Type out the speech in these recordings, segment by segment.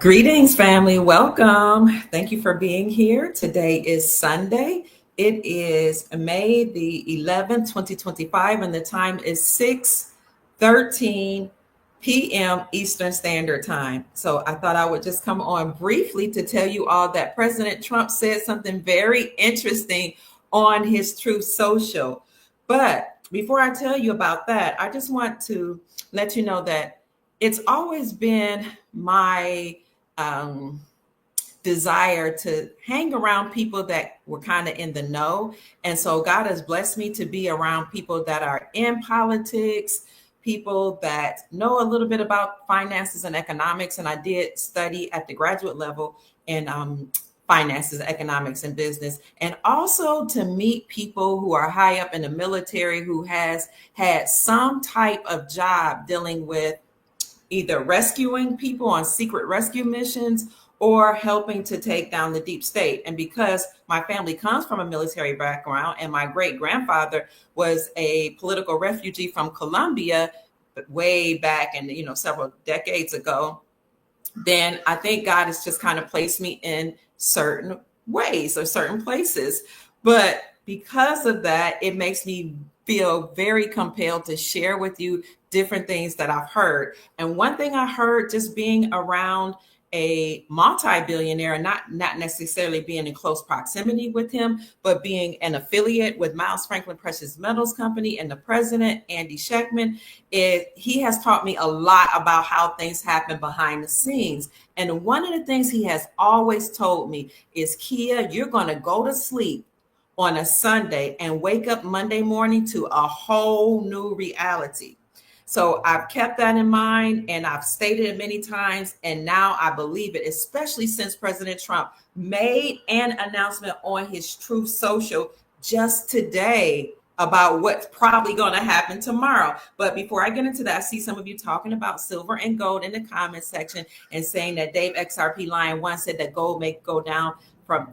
Greetings, family. Welcome. Thank you for being here. Today is Sunday. It is May the 11th, 2025, and the time is 6:13 p.m. Eastern Standard Time. So I thought I would just come on briefly to tell you all that President Trump said something very interesting on his Truth Social. But before I tell you about that, I just want to let you know that it's always been my um, desire to hang around people that were kind of in the know. And so God has blessed me to be around people that are in politics, people that know a little bit about finances and economics. And I did study at the graduate level in finances, economics, and business. And also to meet people who are high up in the military who has had some type of job dealing with either rescuing people on secret rescue missions or helping to take down the deep state. And because my family comes from a military background and my great grandfather was a political refugee from Colombia way back and several decades ago, then I think God has just kind of placed me in certain ways or certain places. But because of that, it makes me feel very compelled to share with you different things that I've heard. And one thing I heard just being around a multi-billionaire, not necessarily being in close proximity with him, but being an affiliate with Miles Franklin Precious Metals Company and the president, Andy Schectman, he has taught me a lot about how things happen behind the scenes. And one of the things he has always told me is, Kia, you're going to go to sleep on a Sunday and wake up Monday morning to a whole new reality. So I've kept that in mind and I've stated it many times. And now I believe it, especially since President Trump made an announcement on his Truth Social just today about what's probably going to happen tomorrow. But before I get into that, I see some of you talking about silver and gold in the comment section and saying that Dave XRP Lion 1 said that gold may go down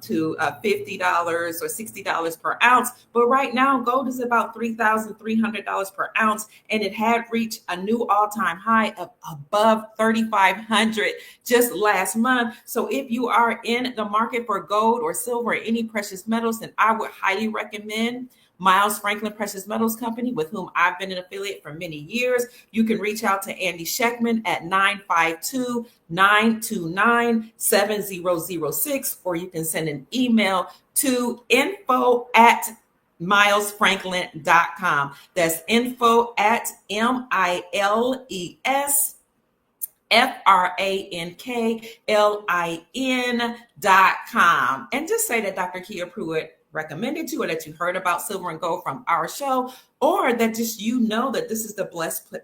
to $50 or $60 per ounce. But right now, gold is about $3,300 per ounce, and it had reached a new all-time high of above 3,500 just last month. So if you are in the market for gold or silver or any precious metals, then I would highly recommend Miles Franklin Precious Metals Company, with whom I've been an affiliate for many years. You can reach out to Andy Schectman at 952-929-7006, or you can send an email to info@milesfranklin.com. That's info@milesfranklin.com. And just say that Dr. Kia Pruitt recommended you, or that you heard about silver and gold from our show, or that just that this is the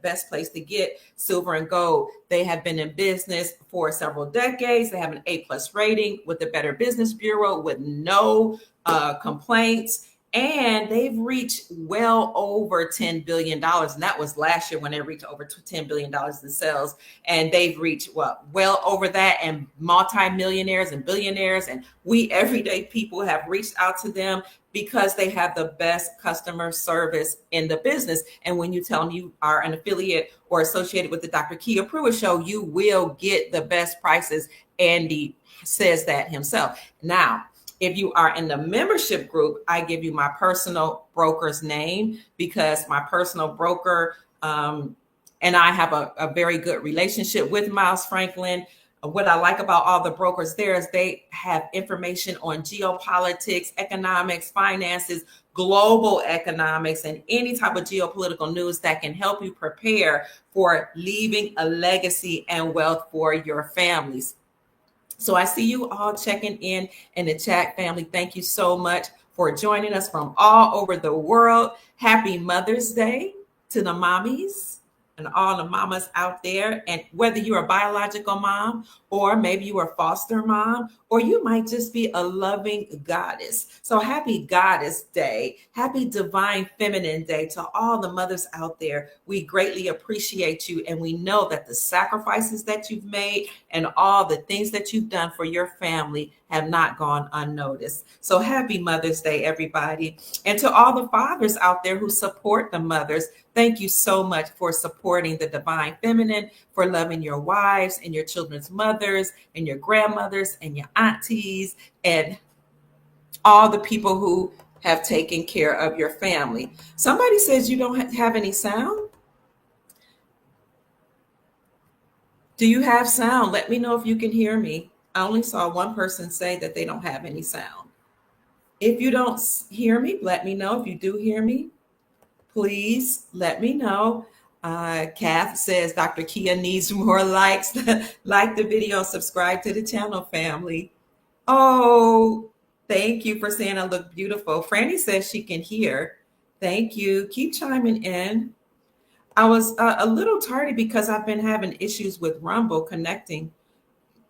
best place to get silver and gold. They have been in business for several decades. They have an A+ rating with the Better Business Bureau with no complaints. And they've reached well over $10 billion. And that was last year when they reached over $10 billion in sales. And they've reached well over that, and multimillionaires and billionaires. And we everyday people have reached out to them because they have the best customer service in the business. And when you tell them you are an affiliate or associated with the Dr. Kia Pruitt Show, you will get the best prices. Andy says that himself. Now, if you are in the membership group, I give you my personal broker's name, because my personal broker and I have a very good relationship with Miles Franklin. What I like about all the brokers there is they have information on geopolitics, economics, finances, global economics, and any type of geopolitical news that can help you prepare for leaving a legacy and wealth for your families. So I see you all checking in the chat, family. Thank you so much for joining us from all over the world. Happy Mother's Day to the mommies and all the mamas out there. And whether you're a biological mom, or maybe you are a foster mom, or you might just be a loving goddess. So happy Goddess Day. Happy Divine Feminine Day to all the mothers out there. We greatly appreciate you. And we know that the sacrifices that you've made and all the things that you've done for your family have not gone unnoticed. So happy Mother's Day, everybody. And to all the fathers out there who support the mothers, thank you so much for supporting the divine feminine, for loving your wives and your children's mothers and your grandmothers and your aunties and all the people who have taken care of your family. Somebody says you don't have any sound. Do you have sound? Let me know if you can hear me. I only saw one person say that they don't have any sound. If you don't hear me, let me know. If you do hear me, please let me know. Kath says Dr. Kia needs more likes. Like the video, subscribe to the channel, family. Oh, thank you for saying I look beautiful. Franny says she can hear. Thank you. Keep chiming in. I was a little tardy because I've been having issues with Rumble connecting,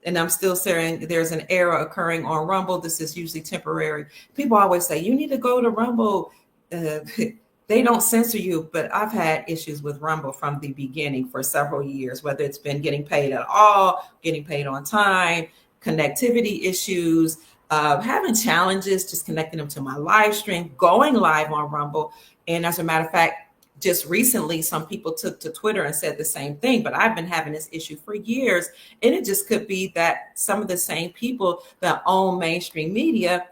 and I'm still saying there's an error occurring on Rumble. This is usually temporary. People always say, you need to go to Rumble. They don't censor you, but I've had issues with Rumble from the beginning for several years, whether it's been getting paid at all, getting paid on time, connectivity issues, having challenges, just connecting them to my live stream, going live on Rumble. And as a matter of fact, just recently, some people took to Twitter and said the same thing, but I've been having this issue for years. And it just could be that some of the same people that own mainstream media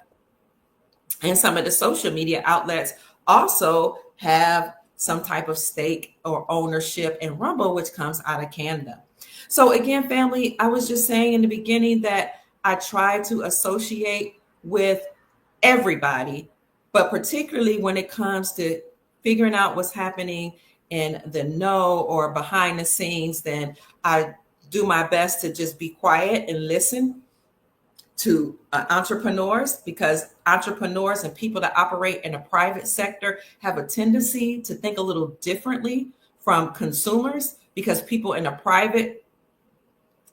and some of the social media outlets also have some type of stake or ownership in Rumble, which comes out of Canada. So again, family, I was just saying in the beginning that I try to associate with everybody, but particularly when it comes to figuring out what's happening in the know or behind the scenes, then I do my best to just be quiet and listen to entrepreneurs, because entrepreneurs and people that operate in the private sector have a tendency to think a little differently from consumers, because people in the private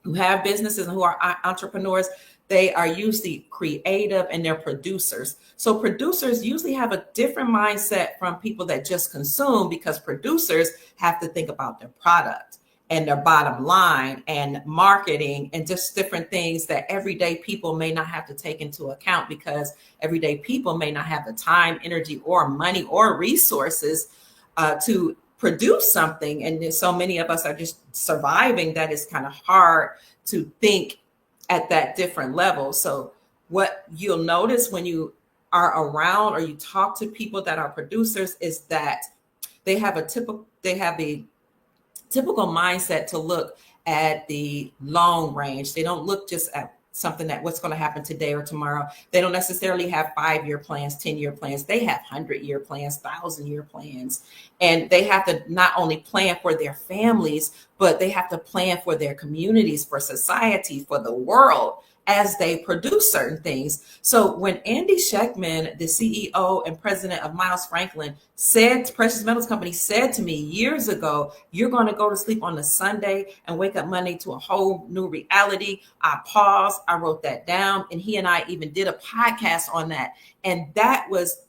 who have businesses and who are entrepreneurs, they are usually creative and they're producers. So producers usually have a different mindset from people that just consume, because producers have to think about their product and their bottom line and marketing and just different things that everyday people may not have to take into account, because everyday people may not have the time, energy, or money or resources to produce something. And so many of us are just surviving that it's kind of hard to think at that different level. So what you'll notice when you are around or you talk to people that are producers is that they have the typical mindset to look at the long range. They don't look just at something that what's going to happen today or tomorrow. They don't necessarily have 5-year plans, 10-year plans. They have 100-year plans, 1,000-year plans. And they have to not only plan for their families, but they have to plan for their communities, for society, for the world, as they produce certain things. So when Andy Schectman, the CEO and president of Miles Franklin, said, Precious Metals Company, said to me years ago, you're going to go to sleep on a Sunday and wake up Monday to a whole new reality. I paused, I wrote that down, and he and I even did a podcast on that. And that was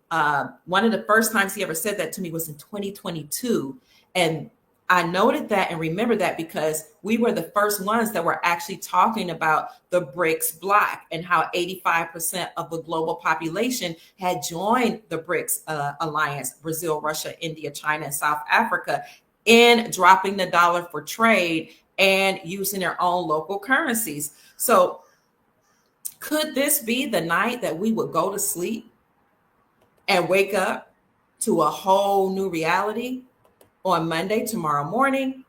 one of the first times he ever said that to me was in 2022. And I noted that and remember that because we were the first ones that were actually talking about the BRICS bloc and how 85% of the global population had joined the BRICS alliance, Brazil, Russia, India, China, and South Africa, in dropping the dollar for trade and using their own local currencies. So could this be the night that we would go to sleep and wake up to a whole new reality? On Monday, tomorrow morning,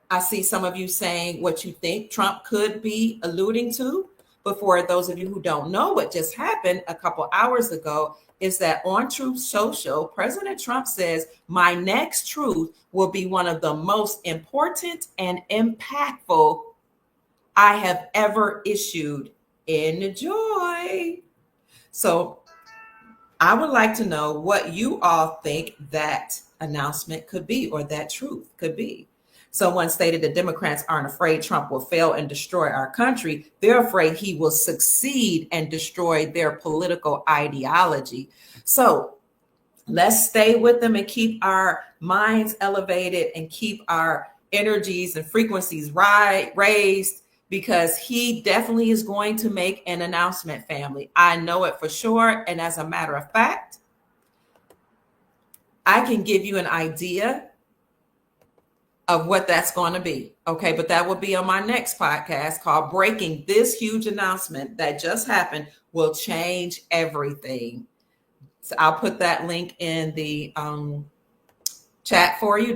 I see some of you saying what you think Trump could be alluding to. But for those of you who don't know, what just happened a couple hours ago is that on Truth Social, President Trump says, my next truth will be one of the most important and impactful I have ever issued. Enjoy. So I would like to know what you all think that announcement could be, or that truth could be. Someone stated the Democrats aren't afraid Trump will fail and destroy our country. They're afraid he will succeed and destroy their political ideology. So let's stay with them and keep our minds elevated and keep our energies and frequencies raised, because he definitely is going to make an announcement, family. I know it for sure. And as a matter of fact, I can give you an idea of what that's going to be. Okay. But that will be on my next podcast called Breaking This Huge Announcement That Just Happened Will Change Everything. So I'll put that link in the chat for you.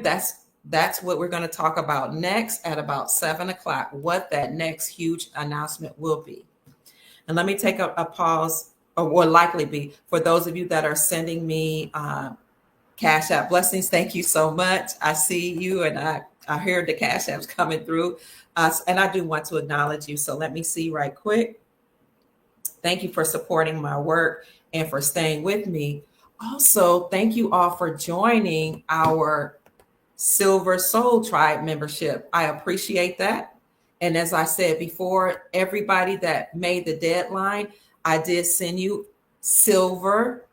That's what we're going to talk about next at about 7:00, what that next huge announcement will be. And let me take a pause, or will likely be, for those of you that are sending me Cash App blessings. Thank you so much. I see you, and I hear the Cash Apps coming through. And I do want to acknowledge you. So let me see right quick. Thank you for supporting my work and for staying with me. Also, thank you all for joining our Silver Soul Tribe membership. I appreciate that. And as I said before, everybody that made the deadline, I did send you silver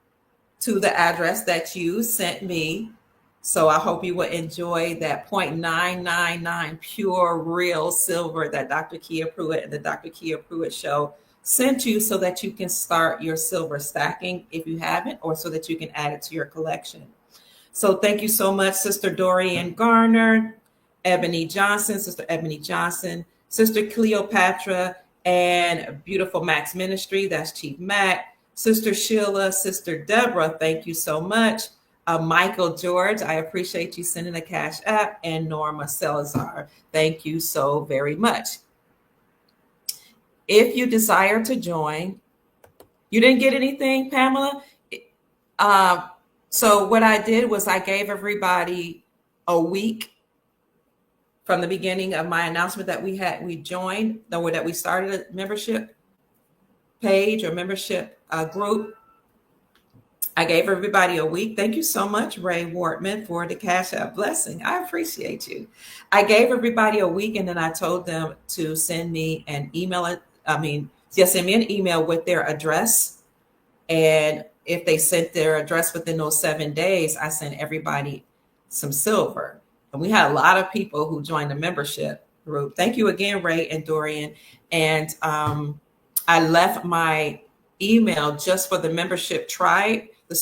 to the address that you sent me. So I hope you will enjoy that 0.999 pure real silver that Dr. Kia Pruitt and the Dr. Kia Pruitt Show sent you, so that you can start your silver stacking if you haven't, or so that you can add it to your collection. So thank you so much, Sister Dorian Garner, Ebony Johnson, Sister Ebony Johnson, Sister Cleopatra, and beautiful Max Ministry. That's Chief Mac. Sister Sheila, Sister Deborah, thank you so much. Michael George, I appreciate you sending a Cash App. And Norma Salazar, thank you so very much. If you desire to join, you didn't get anything, Pamela? So what I did was I gave everybody a week from the beginning of my announcement that we joined, or that we started a membership page or membership group. I gave everybody a week. Thank you so much, Ray Wortman, for the Cash App blessing. I appreciate you. I gave everybody a week, and then I told them to send me an email. Send me an email with their address. And if they sent their address within those 7 days, I sent everybody some silver. And we had a lot of people who joined the membership group. Thank you again, Ray and Dorian. And I left my email just for the membership tribe, the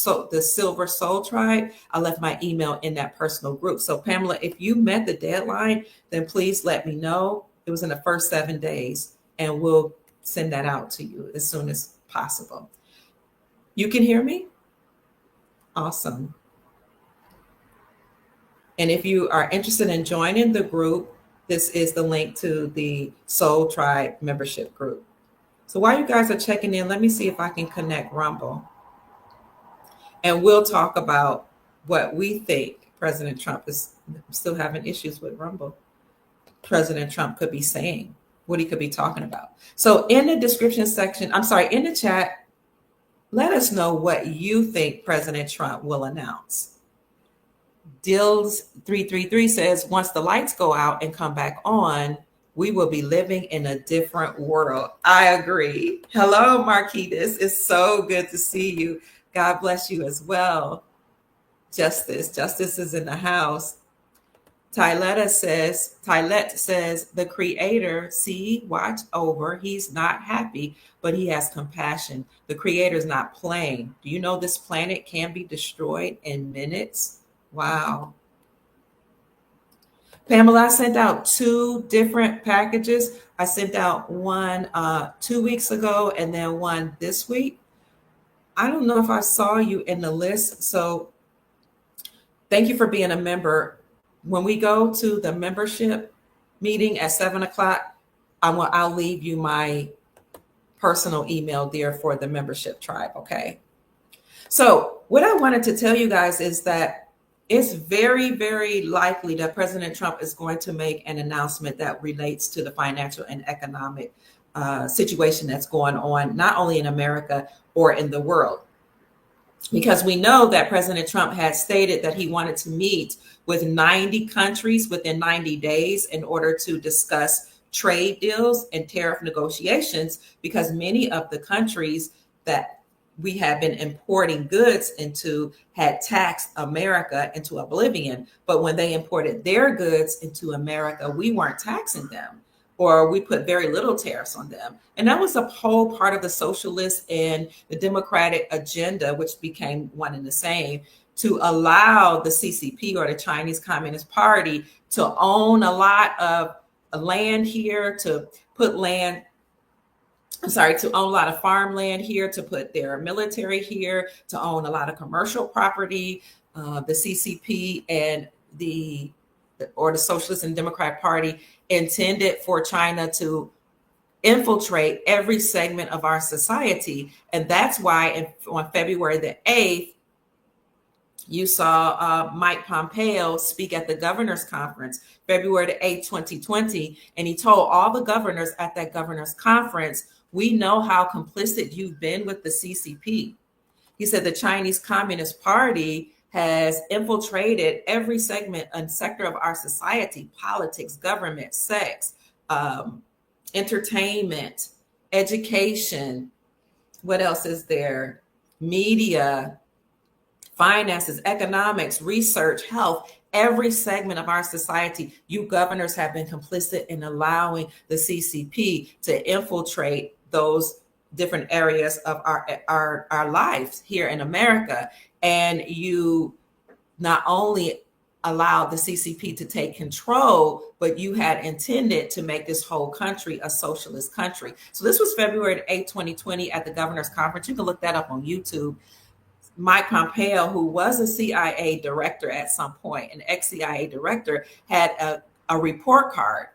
Silver Soul Tribe. I left my email in that personal group. So Pamela, if you met the deadline, then please let me know. It was in the first 7 days, and we'll send that out to you as soon as possible. You can hear me? Awesome. And if you are interested in joining the group, this is the link to the Soul Tribe membership group. So while you guys are checking in, let me see if I can connect Rumble. And we'll talk about what we think President Trump is still having issues with Rumble. President Trump could be saying, what he could be talking about. So in the description section, in the chat, let us know what you think President Trump will announce. Dills333 says, once the lights go out and come back on, we will be living in a different world. I agree. Hello, Marquitas. It's so good to see you. God bless you as well. Justice is in the house. Tylette says, the creator, watch over. He's not happy, but he has compassion. The creator's not playing. Do you know this planet can be destroyed in minutes? Wow. Pamela, I sent out 2 different packages. I sent out one 2 weeks ago and then one this week. I don't know if I saw you in the list. So thank you for being a member. When we go to the membership meeting at 7:00, I'll leave you my personal email there for the membership tribe. Okay. So what I wanted to tell you guys is that it's very, very likely that President Trump is going to make an announcement that relates to the financial and economic situation that's going on, not only in America or in the world. Because we know that President Trump had stated that he wanted to meet with 90 countries within 90 days in order to discuss trade deals and tariff negotiations, because many of the countries that we have been importing goods into had taxed America into oblivion. But when they imported their goods into America, we weren't taxing them. or we put very little tariffs on them. And that was a whole part of the socialist and the democratic agenda, which became one and the same, to allow the CCP, or the Chinese Communist Party, to own a lot of land here, to put land, to own a lot of farmland here, to put their military here, to own a lot of commercial property. The CCP and the Socialist and Democratic Party intended for China to infiltrate every segment of our society. And that's why on February the 8th, you saw Mike Pompeo speak at the governor's conference, February the 8th, 2020. And he told all the governors at that governor's conference, we know how complicit you've been with the CCP. He said the Chinese Communist Party has infiltrated every segment and sector of our society: politics, government, sex, entertainment, education. What else is there? Media, finances, economics, research, health. Every segment of our society, you governors have been complicit in allowing the CCP to infiltrate those different areas of our lives here in America. And you not only allowed the CCP to take control, but you had intended to make this whole country a socialist country. So this was February 8, 2020 at the governor's conference. You can look that up on YouTube. Mike Pompeo, who was a CIA director at some point, an ex-CIA director, had a report card.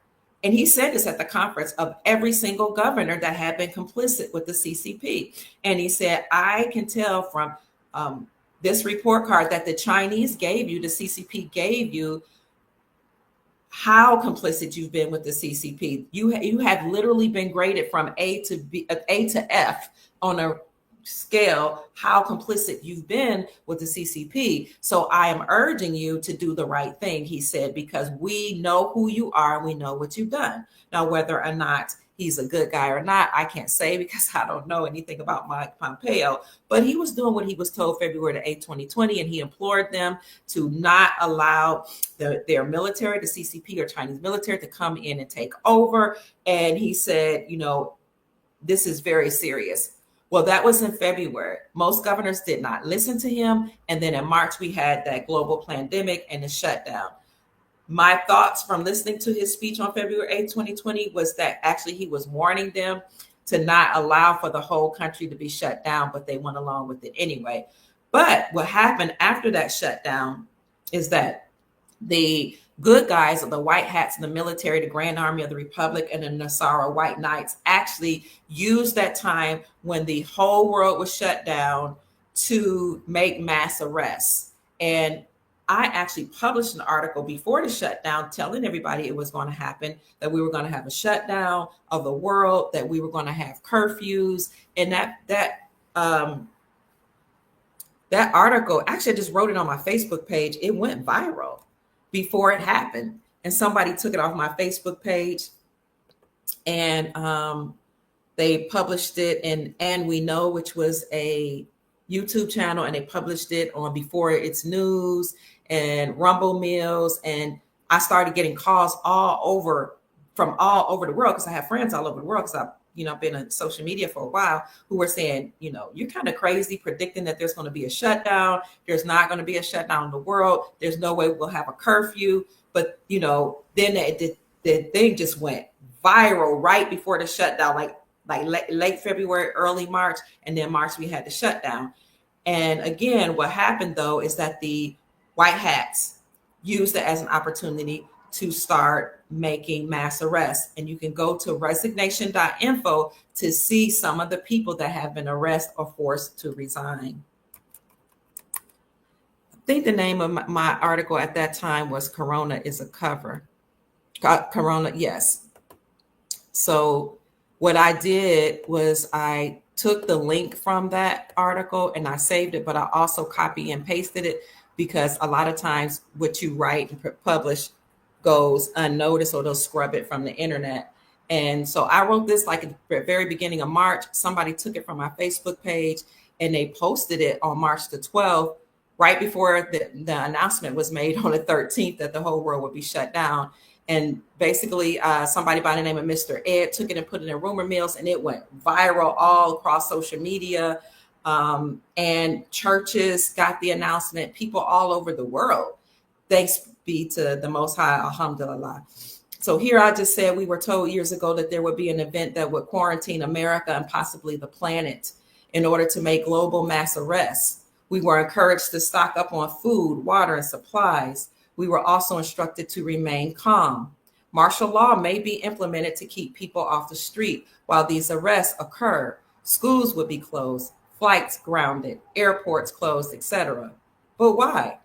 And he said this at the conference, of every single governor that had been complicit with the CCP. And he said, I can tell from this report card that the Chinese gave you, the CCP gave you, how complicit you've been with the CCP. You have literally been graded from A to F on a scale, how complicit you've been with the CCP. So I am urging you to do the right thing, he said, because we know who you are. We know what you've done. Now, whether or not he's a good guy or not, I can't say, because I don't know anything about Mike Pompeo, but he was doing what he was told February the 8th, 2020, and he implored them to not allow their military, the CCP or Chinese military, to come in and take over. And he said, this is very serious. Well, that was in February. Most governors did not listen to him. And then in March, we had that global pandemic and the shutdown. My thoughts from listening to his speech on February 8, 2020, was that actually he was warning them to not allow for the whole country to be shut down, but they went along with it anyway. But what happened after that shutdown is that the good guys, of the white hats in the military, the Grand Army of the Republic, and the Nasara White Knights, actually used that time when the whole world was shut down to make mass arrests. And I actually published an article before the shutdown telling everybody it was going to happen, that we were going to have a shutdown of the world, that we were going to have curfews. And that article, actually, I just wrote it on my Facebook page. It went viral before it happened. And somebody took it off my Facebook page, and they published it in And We Know, which was a YouTube channel, and they published it on Before It's News and Rumble Mills. And I started getting calls from all over the world, because I have friends all over the world, because I've been on social media for a while, who were saying, you're kind of crazy predicting that there's going to be a shutdown. There's not going to be a shutdown in the world. There's no way we'll have a curfew. But, then the thing just went viral right before the shutdown, like late February, early March, and then March we had the shutdown. And again, what happened though is that the white hats used it as an opportunity to start making mass arrests. And you can go to resignation.info to see some of the people that have been arrested or forced to resign. I think the name of my article at that time was Corona is a Cover. Corona, yes. So what I did was I took the link from that article and I saved it, but I also copy and pasted it, because a lot of times what you write and publish goes unnoticed, or they'll scrub it from the internet. And so I wrote this like at the very beginning of March. Somebody took it from my Facebook page and they posted it on March the 12th, right before the announcement was made on the 13th that the whole world would be shut down. And basically, somebody by the name of Mr. Ed took it and put it in rumor mills, and it went viral all across social media. And churches got the announcement, people all over the world. Thanks be to the Most High, alhamdulillah. So here I just said we were told years ago that there would be an event that would quarantine America and possibly the planet in order to make global mass arrests. We were encouraged to stock up on food, water, and supplies. We were also instructed to remain calm. Martial law may be implemented to keep people off the street while these arrests occur. Schools would be closed, flights grounded, airports closed, etc. But why?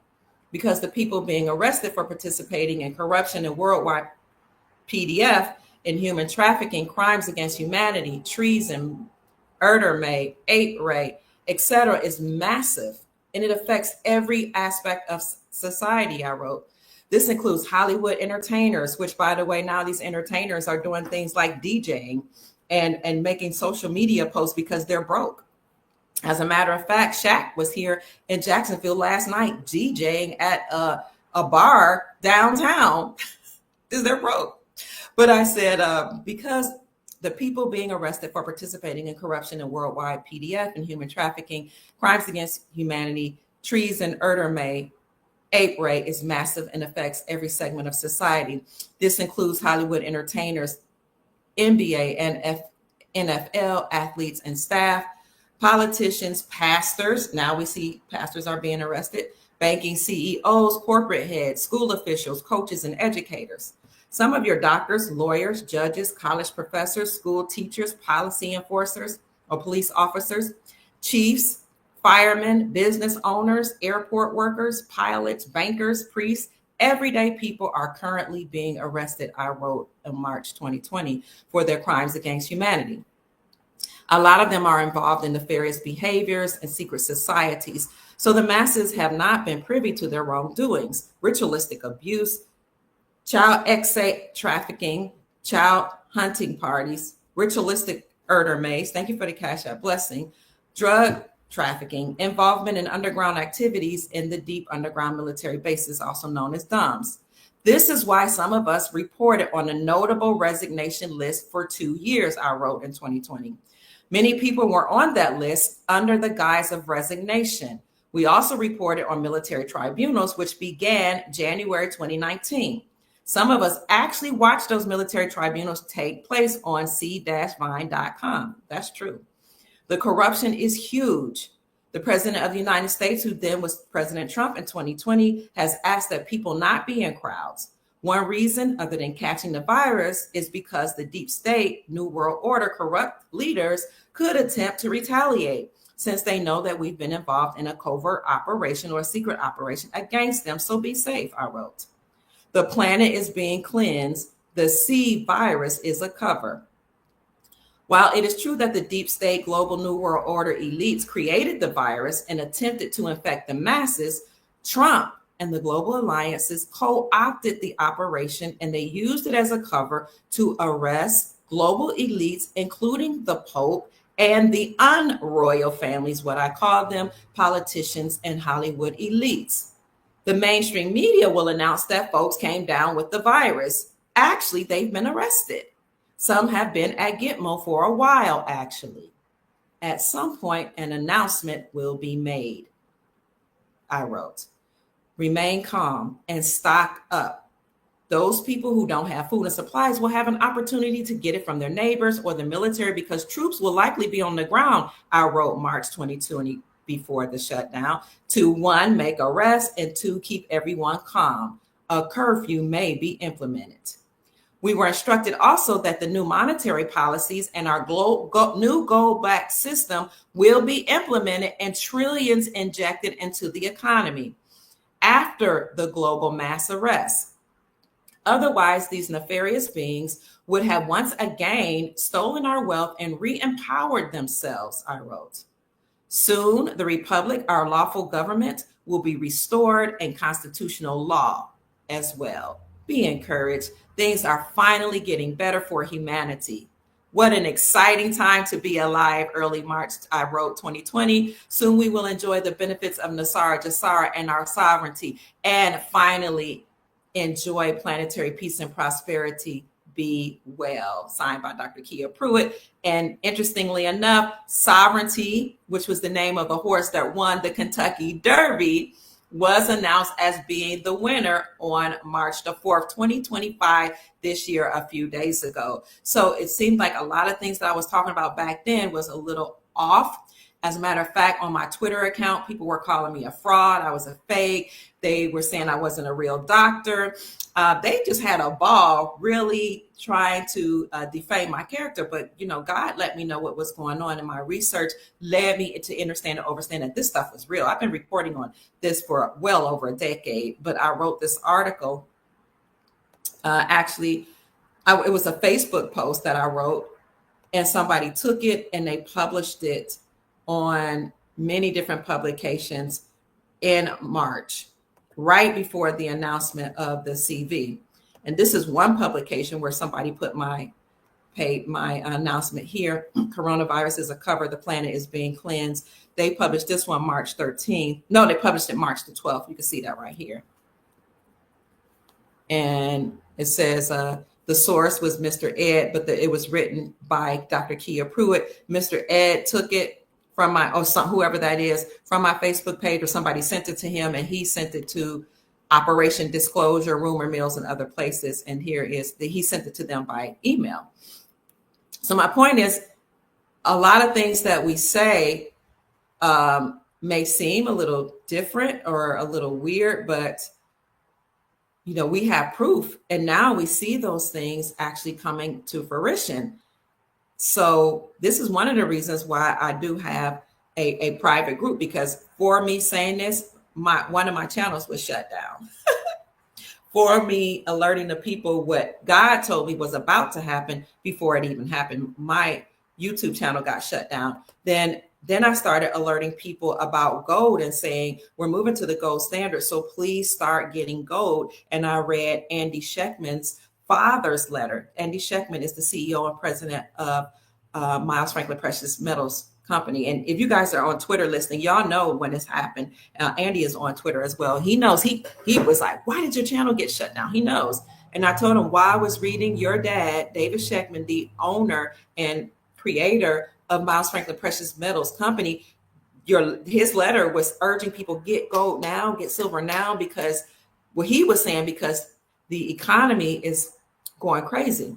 Because the people being arrested for participating in corruption and worldwide PDF in human trafficking, crimes against humanity, treason, murder, ape rape, etc., is massive, and it affects every aspect of society, I wrote. This includes Hollywood entertainers, which, by the way, now these entertainers are doing things like DJing and making social media posts because they're broke. As a matter of fact, Shaq was here in Jacksonville last night DJing at a bar downtown because they're broke. But I said, because the people being arrested for participating in corruption and worldwide PDF and human trafficking, crimes against humanity, treason, murder, ape rape is massive and affects every segment of society. This includes Hollywood entertainers, NBA and NFL athletes and staff, politicians, pastors. Now we see pastors are being arrested, banking CEOs, corporate heads, school officials, coaches, and educators. Some of your doctors, lawyers, judges, college professors, school teachers, policy enforcers or police officers, chiefs, firemen, business owners, airport workers, pilots, bankers, priests, everyday people are currently being arrested, I wrote in March 2020, for their crimes against humanity. A lot of them are involved in nefarious behaviors and secret societies. So the masses have not been privy to their wrongdoings, ritualistic abuse, child trafficking, child hunting parties, ritualistic murder, thank you for the Cash App blessing, drug trafficking, involvement in underground activities in the deep underground military bases, also known as DUMBs. This is why some of us reported on a notable resignation list for 2 years, I wrote in 2020. Many people were on that list under the guise of resignation. We also reported on military tribunals, which began January 2019. Some of us actually watched those military tribunals take place on c-vine.com. That's true. The corruption is huge. The president of the United States, who then was President Trump in 2020, has asked that people not be in crowds. One reason, other than catching the virus, is because the deep state, New World Order corrupt leaders could attempt to retaliate, since they know that we've been involved in a covert operation or a secret operation against them. So be safe, I wrote. The planet is being cleansed. The C virus is a cover. While it is true that the deep state global New World Order elites created the virus and attempted to infect the masses, Trump and the global alliances co-opted the operation, and they used it as a cover to arrest global elites, including the Pope and the unroyal families, what I call them, politicians and Hollywood elites. The mainstream media will announce that folks came down with the virus. Actually, they've been arrested. Some have been at Gitmo for a while, actually. At some point, an announcement will be made, I wrote. Remain calm and stock up. Those people who don't have food and supplies will have an opportunity to get it from their neighbors or the military, because troops will likely be on the ground, I wrote March 2020 before the shutdown, to 1, make arrests, and 2, keep everyone calm. A curfew may be implemented. We were instructed also that the new monetary policies and our new gold-backed system will be implemented and trillions injected into the economy after the global mass arrest. Otherwise, these nefarious beings would have once again stolen our wealth and re-empowered themselves, I wrote. Soon, the Republic, our lawful government, will be restored and constitutional law as well. Be encouraged. Things are finally getting better for humanity. What an exciting time to be alive. Early March, I wrote 2020. Soon we will enjoy the benefits of Nasara Jasara and our sovereignty. And finally, enjoy planetary peace and prosperity. Be well. Signed by Dr. Kia Pruitt. And interestingly enough, Sovereignty, which was the name of the horse that won the Kentucky Derby, was announced as being the winner on March the 4th, 2025, this year, a few days ago. So it seemed like a lot of things that I was talking about back then was a little off. As a matter of fact, on my Twitter account, people were calling me a fraud. I was a fake. They were saying I wasn't a real doctor. They just had a ball really trying to defame my character. But, God let me know what was going on, and my research led me to understand and overstand that this stuff was real. I've been reporting on this for well over a decade, but I wrote this article. It was a Facebook post that I wrote, and somebody took it and they published it on many different publications in March, right before the announcement of the CV. And this is one publication where somebody put my announcement here. Coronavirus is a cover. The planet is being cleansed. They published this one March 13th. No, they published it March the 12th. You can see that right here. And it says the source was Mr. Ed, but it was written by Dr. Kia Pruitt. Mr. Ed took it from whoever that is, from my Facebook page, or somebody sent it to him, and he sent it to Operation Disclosure, Rumor Mills, and other places. And here is he sent it to them by email. So my point is, a lot of things that we say may seem a little different or a little weird, but we have proof, and now we see those things actually coming to fruition. So this is one of the reasons why I do have a private group, because for me saying this, one of my channels was shut down. For me alerting the people what God told me was about to happen before it even happened, my YouTube channel got shut down. Then I started alerting people about gold and saying, we're moving to the gold standard, so please start getting gold. And I read Andy Schectman's father's letter. Andy Schectman is the CEO and president of Miles Franklin Precious Metals Company. And if you guys are on Twitter listening, y'all know when this happened. Andy is on Twitter as well. He knows. He was like, why did your channel get shut down? He knows. And I told him, while I was reading your dad, David Schectman, the owner and creator of Miles Franklin Precious Metals Company, his letter was urging people, get gold now, get silver now, because what he was saying, because the economy is going crazy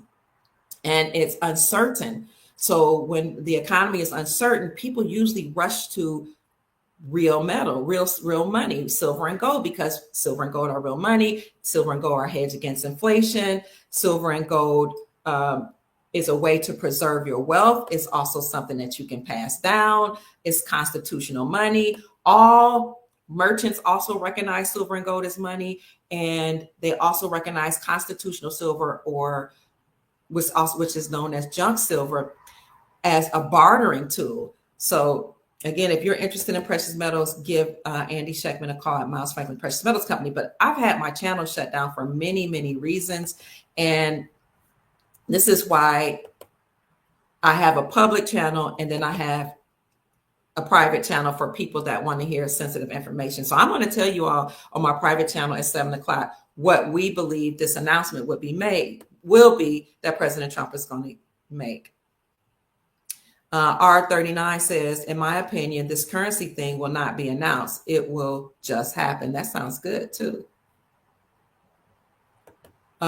and it's uncertain. So when the economy is uncertain, people usually rush to real metal, real money, silver and gold, because silver and gold are real money. Silver and gold are hedged against inflation. Silver and gold is a way to preserve your wealth. It's also something that you can pass down. It's constitutional money. All merchants also recognize silver and gold as money, and they also recognize constitutional silver, which is known as junk silver, as a bartering tool. So again, if you're interested in precious metals, give Andy Schectman a call at Miles Franklin Precious Metals Company. But I've had my channel shut down for many, many reasons. And this is why I have a public channel, and then I have a private channel for people that want to hear sensitive information. So I'm going to tell you all on my private channel at 7 o'clock what we believe this announcement will be that President Trump is going to make. R39 says, in my opinion, this currency thing will not be announced. It will just happen. That sounds good too.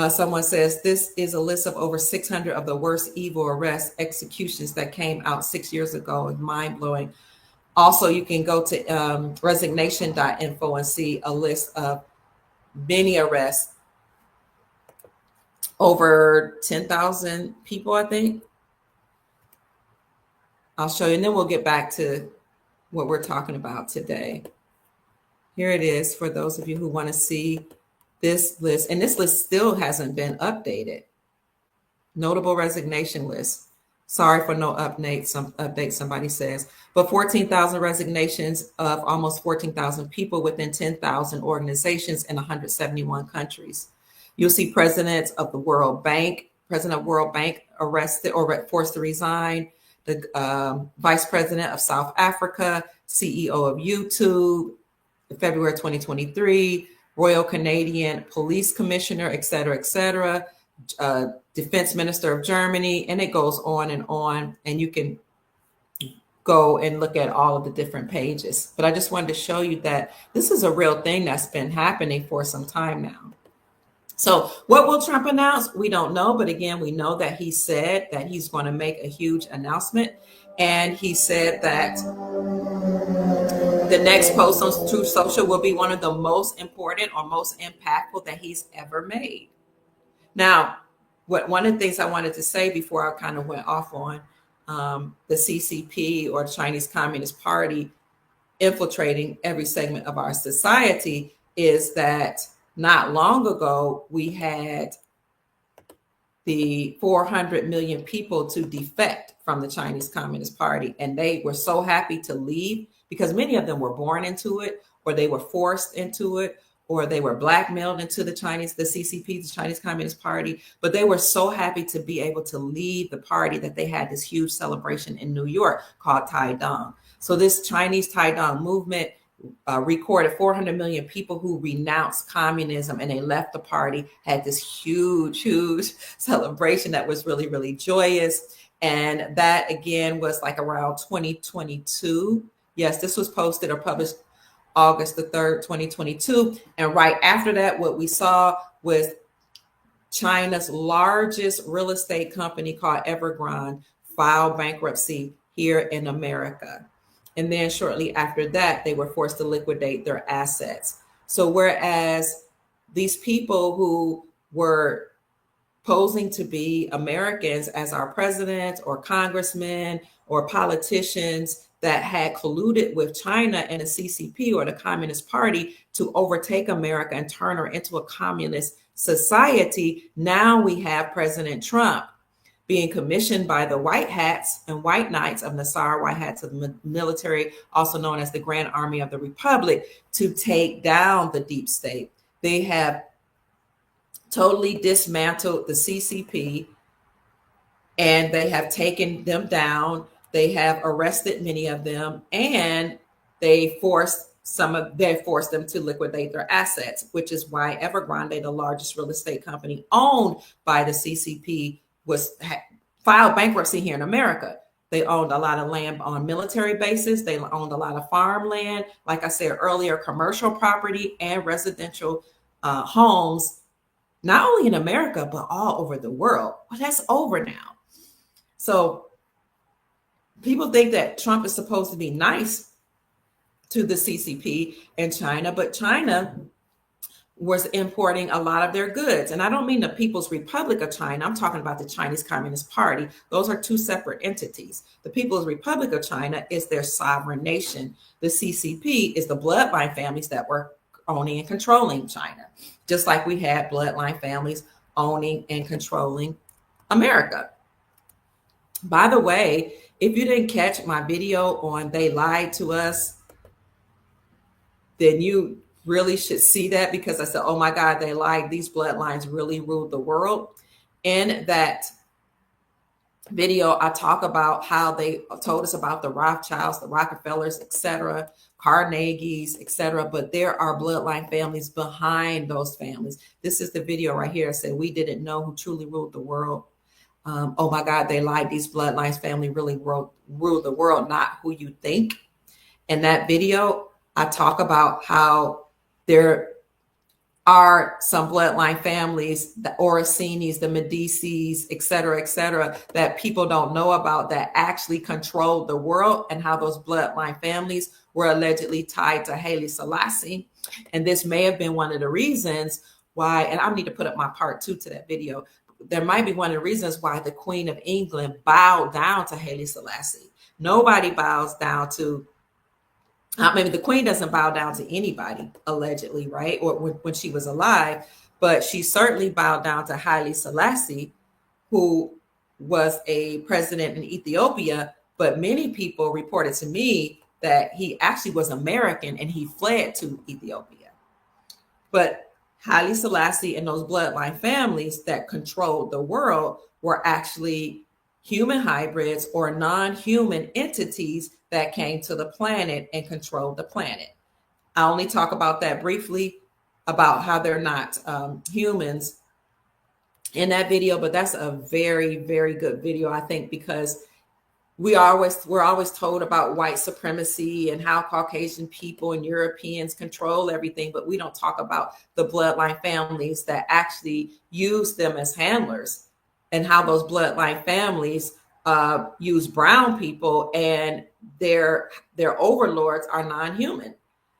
Someone says, this is a list of over 600 of the worst evil arrests, executions that came out 6 years ago. It's mind-blowing. Also, you can go to resignation.info and see a list of many arrests. Over 10,000 people, I think. I'll show you, and then we'll get back to what we're talking about today. Here it is for those of you who want to see this list. And this list still hasn't been updated. Notable resignation list. Sorry for no update, somebody says. But 14,000 resignations of almost 14,000 people within 10,000 organizations in 171 countries. You'll see president of World Bank arrested or forced to resign. The vice president of South Africa, CEO of YouTube, February 2023, Royal Canadian Police Commissioner, et cetera, Defense Minister of Germany, and it goes on, and you can go and look at all of the different pages. But I just wanted to show you that this is a real thing that's been happening for some time now. So what will Trump announce? We don't know. But again, we know that he said that he's going to make a huge announcement. And he said that the next post on Truth Social will be one of the most important or most impactful that he's ever made. Now, one of the things I wanted to say before I kind of went off on the CCP, or Chinese Communist Party, infiltrating every segment of our society, is that not long ago we had the 400 million people to defect from the Chinese Communist Party, and they were so happy to leave because many of them were born into it, or they were forced into it, or they were blackmailed into the CCP, the Chinese Communist Party. But they were so happy to be able to leave the party that they had this huge celebration in New York called Taidong. So this Chinese Taidong movement recorded 400 million people who renounced communism, and they left the party, had this huge celebration that was really, really joyous. And that again was like around 2022. Yes, this was posted or published August the 3rd, 2022. And right after that, what we saw was China's largest real estate company called Evergrande filed bankruptcy here in America. And then shortly after that, they were forced to liquidate their assets. So whereas these people who were posing to be Americans as our presidents or congressmen or politicians that had colluded with China and the CCP or the Communist Party to overtake America and turn her into a communist society, now we have President Trump being commissioned by the White Hats and White Knights of Nassar, White Hats of the military, also known as the Grand Army of the Republic, to take down the deep state. They have totally dismantled the CCP, and they have taken them down. They have arrested many of them, and they forced them to liquidate their assets, which is why Evergrande, the largest real estate company owned by the CCP, filed bankruptcy here in America. They owned a lot of land on military bases. They owned a lot of farmland, like I said earlier, commercial property and residential homes, not only in America, but all over the world. Well, that's over now. So people think that Trump is supposed to be nice to the CCP and China, but China was importing a lot of their goods. And I don't mean the People's Republic of China. I'm talking about the Chinese Communist Party. Those are two separate entities. The People's Republic of China is their sovereign nation. The CCP is the bloodline families that were owning and controlling China, just like we had bloodline families owning and controlling America. By the way, if you didn't catch my video on They Lied to Us, then you really should see that, because I said, oh my God, they lied. These bloodlines really ruled the world. In that video, I talk about how they told us about the Rothschilds, the Rockefellers, etc., Carnegies, etc. But there are bloodline families behind those families. This is the video right here. I said, we didn't know who truly ruled the world. Oh my God, they lied. These bloodlines family really ruled the world, not who you think. In that video, I talk about how there are some bloodline families, the Orsinis, the Medicis, et cetera, that people don't know about, that actually controlled the world, and how those bloodline families were allegedly tied to Haile Selassie. And this may have been one of the reasons why, and I need to put up my part 2 to that video. There might be one of the reasons why the Queen of England bowed down to Haile Selassie. Nobody bows down to maybe the Queen doesn't bow down to anybody, allegedly, right? Or when she was alive, but she certainly bowed down to Haile Selassie, who was a president in Ethiopia. But many people reported to me that he actually was American and he fled to Ethiopia. But Haile Selassie and those bloodline families that controlled the world were actually human hybrids or non-human entities that came to the planet and controlled the planet. I only talk about that briefly about how they're not humans in that video, but that's a very, very good video, I think, because we're always told about white supremacy and how Caucasian people and Europeans control everything, but we don't talk about the bloodline families that actually use them as handlers, and how those bloodline families use brown people, and their overlords are non-human.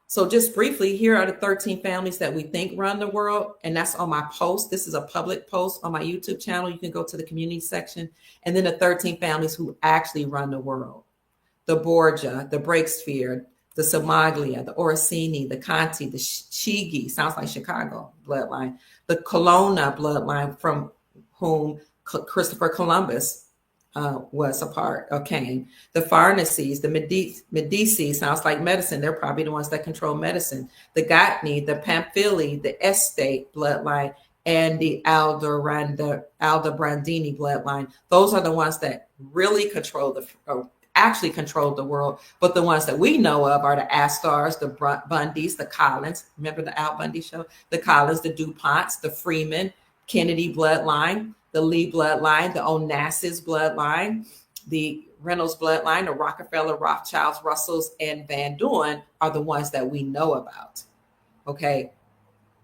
So just briefly, here are the 13 families that we think run the world. And that's on my post. This is a public post on my YouTube channel. You can go to the community section. And then the 13 families who actually run the world: the Borgia, the Breakspear, the Somaglia, the Orsini, the Conti, the Chigi, sounds like Chicago bloodline, the Colonna bloodline, from whom Christopher Columbus was a part or came. The Farneses, the Medici, sounds like medicine. They're probably the ones that control medicine. The Gottney, the Pamphili, the Este bloodline, and the Aldobrandini bloodline. Those are the ones that really actually controlled the world. But the ones that we know of are the Astors, the Bundys, the Collins. Remember the Al Bundy show? The Collins, the DuPonts, the Freeman, Kennedy bloodline, the Lee bloodline, the Onassis bloodline, the Reynolds bloodline, the Rockefeller, Rothschilds, Russells, and Van Duyn are the ones that we know about. Okay.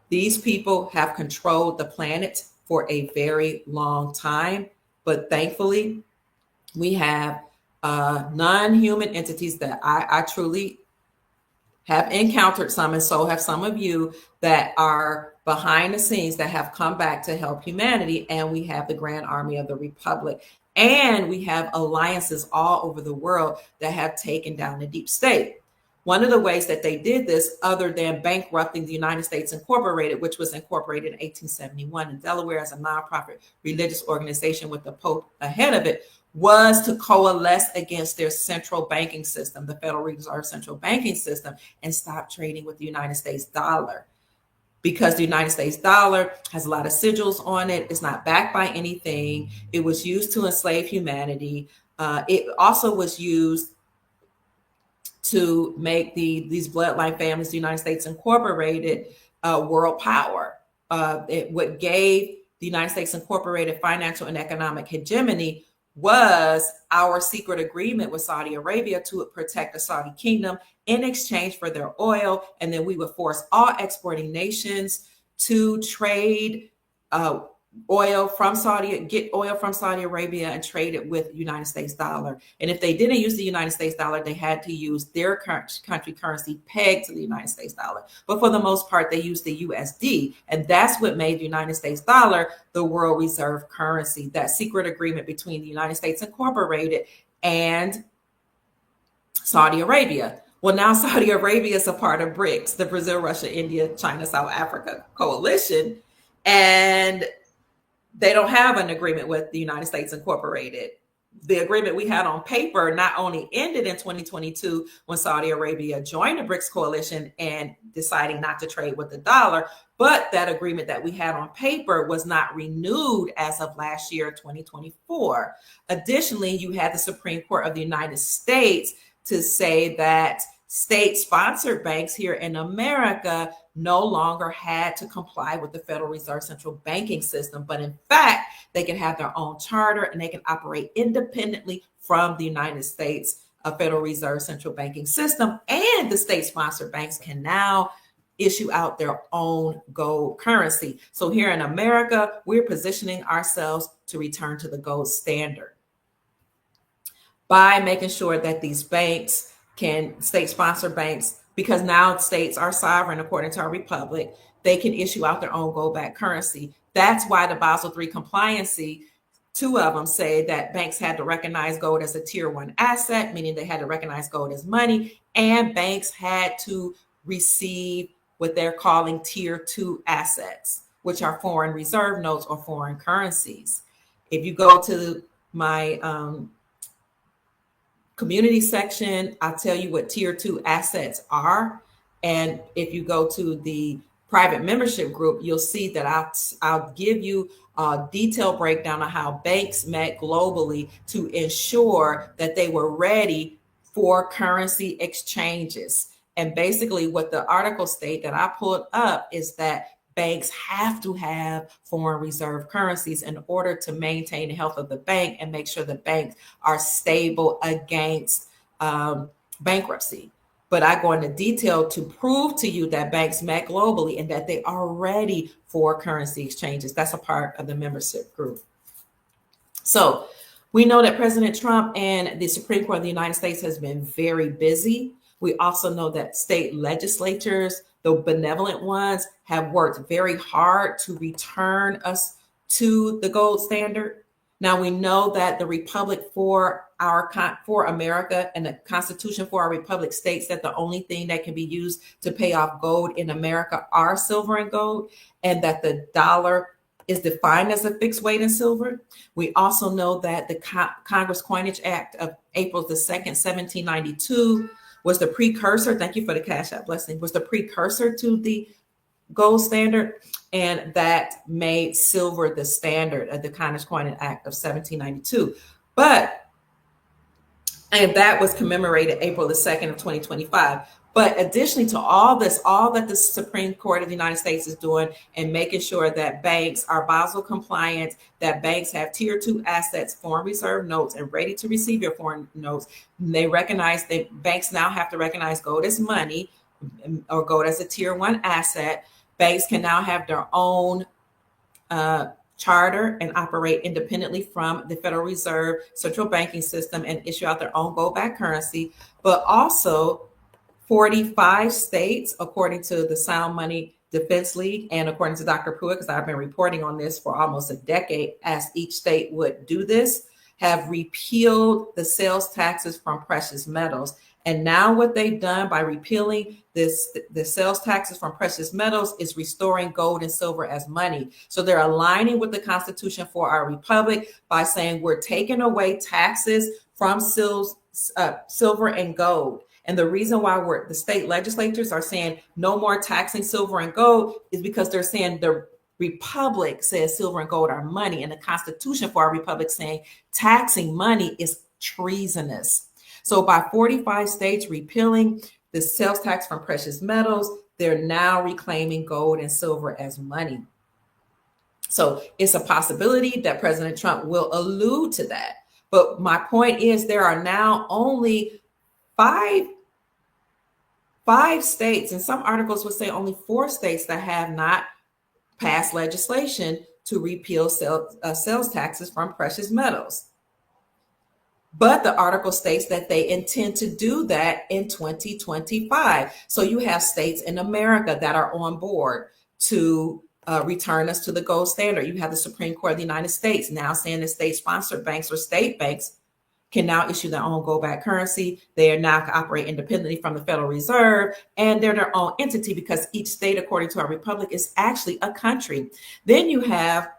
These people have controlled the planet for a very long time, but thankfully we have non-human entities that I truly have encountered some, and so have some of you, that are behind the scenes that have come back to help humanity. And we have the Grand Army of the Republic, and we have alliances all over the world that have taken down the deep state. One of the ways that they did this, other than bankrupting the United States Incorporated, which was incorporated in 1871 in Delaware as a nonprofit religious organization with the Pope ahead of it, was to coalesce against their central banking system, the Federal Reserve central banking system, and stop trading with the United States dollar. Because the United States dollar has a lot of sigils on it. It's not backed by anything. It was used to enslave humanity. It also was used to make these bloodline families, the United States Incorporated, world power. What gave the United States Incorporated financial and economic hegemony was our secret agreement with Saudi Arabia to protect the Saudi kingdom in exchange for their oil. And then we would force all exporting nations to trade oil from get oil from Saudi Arabia and trade it with United States dollar. And if they didn't use the United States dollar, they had to use their country currency pegged to the United States dollar. But for the most part, they used the USD. And that's what made the United States dollar the world reserve currency, that secret agreement between the United States Incorporated and Saudi Arabia. Well, now Saudi Arabia is a part of BRICS, the Brazil, Russia, India, China, South Africa coalition. And they don't have an agreement with the United States Incorporated. The agreement we had on paper not only ended in 2022 when Saudi Arabia joined the BRICS coalition and deciding not to trade with the dollar, but that agreement that we had on paper was not renewed as of last year, 2024. Additionally, you had the Supreme Court of the United States to say that state-sponsored banks here in America no longer had to comply with the Federal Reserve central banking system, but in fact, they can have their own charter and they can operate independently from the United States Federal Reserve central banking system. And the state-sponsored banks can now issue out their own gold currency. So here in America, we're positioning ourselves to return to the gold standard by making sure that these banks state-sponsored banks, because now states are sovereign according to our republic, they can issue out their own gold-backed currency. That's why the Basel III compliancy, two of them say that banks had to recognize gold as a tier 1 asset, meaning they had to recognize gold as money, and banks had to receive what they're calling tier 2 assets, which are foreign reserve notes or foreign currencies. If you go to my community section, I'll tell you what tier 2 assets are. And if you go to the private membership group, you'll see that I'll give you a detailed breakdown of how banks met globally to ensure that they were ready for currency exchanges. And basically what the article state that I pulled up is that banks have to have foreign reserve currencies in order to maintain the health of the bank and make sure the banks are stable against bankruptcy. But I go into detail to prove to you that banks met globally and that they are ready for currency exchanges. That's a part of the membership group. So we know that President Trump and the Supreme Court of the United States has been very busy. We also know that state legislatures, the benevolent ones, have worked very hard to return us to the gold standard. Now we know that the Republic for America and the Constitution for our Republic states that the only thing that can be used to pay off gold in America are silver and gold, and that the dollar is defined as a fixed weight in silver. We also know that the Congress Coinage Act of April the 2nd, 1792 was the precursor, thank you for the Cash App blessing, was the precursor to the gold standard, and that made silver the standard of the Congress Coinage Act of 1792. And that was commemorated April the 2nd of 2025. But additionally to all this, all that the Supreme Court of the United States is doing and making sure that banks are Basel compliant, that banks have tier 2 assets, foreign reserve notes, and ready to receive your foreign notes. They recognize that banks now have to recognize gold as money or gold as a tier 1 asset. Banks can now have their own charter and operate independently from the Federal Reserve central banking system and issue out their own gold-backed currency. But also 45 states, according to the Sound Money Defense League and according to Dr. Pruitt, because I've been reporting on this for almost a decade, as each state would do this, have repealed the sales taxes from precious metals. And now what they've done by repealing the sales taxes from precious metals is restoring gold and silver as money. So they're aligning with the Constitution for our Republic by saying we're taking away taxes from silver and gold. And the reason why the state legislatures are saying no more taxing silver and gold is because they're saying the Republic says silver and gold are money, and the Constitution for our Republic saying taxing money is treasonous. So by 45 states repealing the sales tax from precious metals, they're now reclaiming gold and silver as money. So it's a possibility that President Trump will allude to that. But my point is there are now only five states, and some articles would say only 4 states that have not passed legislation to repeal sales taxes from precious metals. But the article states that they intend to do that in 2025. So you have states in America that are on board to return us to the gold standard. You have the Supreme Court of the United States now saying that state-sponsored banks or state banks can now issue their own gold-backed currency. They are now operate independently from the Federal Reserve, and they're their own entity because each state, according to our Republic, is actually a country. Then you have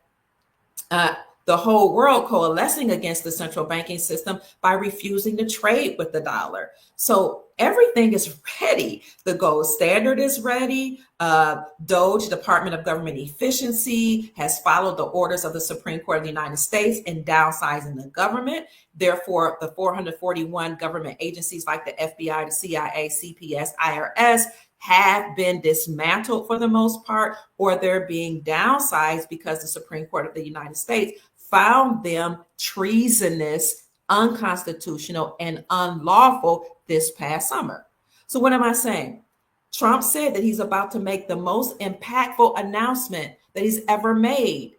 the whole world coalescing against the central banking system by refusing to trade with the dollar. So everything is ready. The gold standard is ready. DOGE, Department of Government Efficiency, has followed the orders of the Supreme Court of the United States in downsizing the government. Therefore, the 441 government agencies like the FBI, the CIA, CPS, IRS have been dismantled for the most part, or they're being downsized because the Supreme Court of the United States found them treasonous, unconstitutional, and unlawful this past summer. So what am I saying? Trump said that he's about to make the most impactful announcement that he's ever made.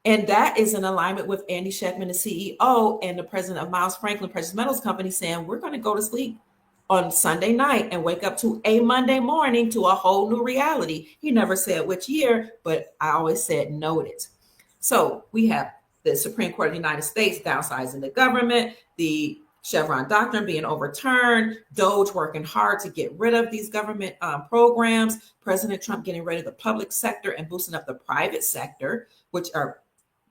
And that is in alignment with Andy Schectman, the CEO, and the president of Miles Franklin Precious Metals Company, saying we're going to go to sleep on Sunday night and wake up to a Monday morning to a whole new reality. He never said which year, but I always said noted. So we have the Supreme Court of the United States downsizing the government, the Chevron doctrine being overturned, DOGE working hard to get rid of these government programs, President Trump getting rid of the public sector and boosting up the private sector, which are